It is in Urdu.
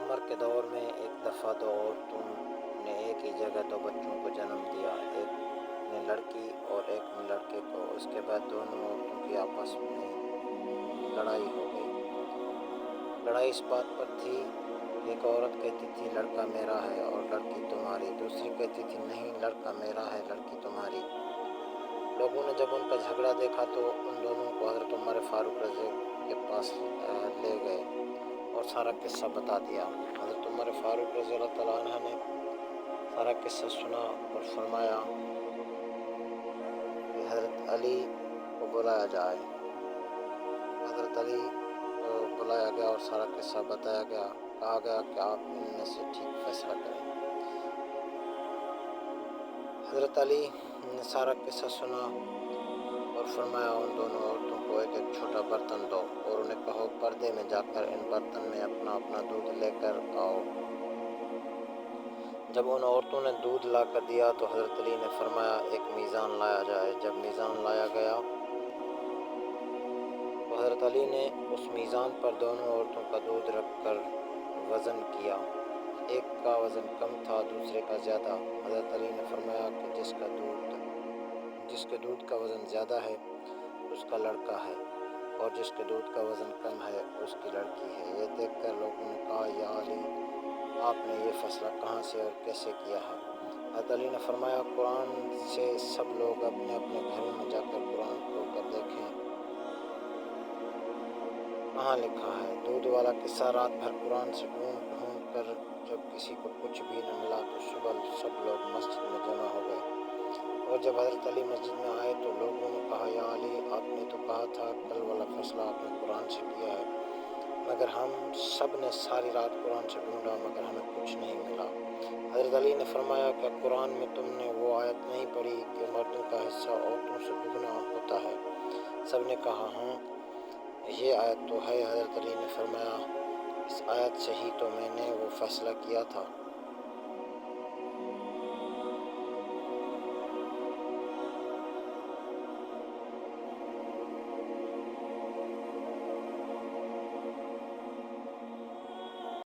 عمر کے دور میں ایک دفعہ دو عورتوں نے ایک ہی جگہ دو بچوں کو جنم دیا، ایک نے لڑکی اور ایک نے لڑکے کو۔ اس کے بعد دونوں عورتوں کی آپس میں لڑائی ہو گئی۔ لڑائی اس بات پر تھی کہ ایک عورت کہتی تھی لڑکا میرا ہے اور لڑکی تمہاری، دوسری کہتی تھی نہیں لڑکا میرا ہے لڑکی تمہاری۔ لوگوں نے جب ان کا جھگڑا دیکھا تو ان دونوں کو حضرت عمر فاروق رضی کے پاس لے گئے اور سارا قصہ بتا دیا۔ حضرت عمر فاروق رضی اللہ تعالیٰ عنہ نے سارا قصہ سنا اور فرمایا کہ حضرت علی کو بلایا جائے۔ حضرت علی کو بلایا گیا اور سارا قصہ بتایا گیا، کہا گیا کہ آپ ان میں سے ٹھیک فیصلہ کریں۔ حضرت علی نے سارا قصہ سنا اور فرمایا ان دونوں عورتوں کو ایک ایک چھوٹا برتن دو اور انہیں کہو پردے میں جا کر ان برتن میں اپنا اپنا دودھ لے کر آؤ۔ جب ان عورتوں نے دودھ لا کر دیا تو حضرت علی نے فرمایا ایک میزان لایا جائے۔ جب میزان لایا گیا تو حضرت علی نے اس میزان پر دونوں عورتوں کا دودھ رکھ کر وزن کیا، ایک کا وزن کم تھا دوسرے کا زیادہ۔ حضرت علی نے فرمایا کہ جس کے دودھ کا وزن زیادہ ہے اس کا لڑکا ہے اور جس کے دودھ کا وزن کم ہے اس کی لڑکی ہے۔ یہ دیکھ کر لوگوں نے کہا یا علی آپ نے یہ فیصلہ کہاں سے اور کیسے کیا ہے؟ حضرت علی نے فرمایا قرآن سے سب لوگ اپنے اپنے گھروں میں جا کر قرآن کھول کر دیکھیں کہاں لکھا ہے۔ دودھ والا قصہ رات بھر قرآن سے ڈھونڈ ڈھونڈ کر جب کسی کو کچھ بھی نہ ملا تو صبح سب لوگ مسجد میں جمع ہو گئے اور جب حضرت علی مسجد میں آئے تو لوگوں نے کہا یا علی آپ نے تو کہا تھا کل والا فیصلہ آپ نے قرآن سے کیا ہے، مگر ہم سب نے ساری رات قرآن سے ڈھونڈا مگر ہمیں کچھ نہیں ملا۔ حضرت علی نے فرمایا کیا قرآن میں تم نے وہ آیت نہیں پڑھی کہ مردوں کا حصہ عورتوں سے دگنا ہوتا ہے؟ سب نے کہا ہاں یہ آیت تو ہے۔ حضرت علی نے فرمایا اس آیت سے ہی تو میں نے وہ فیصلہ کیا تھا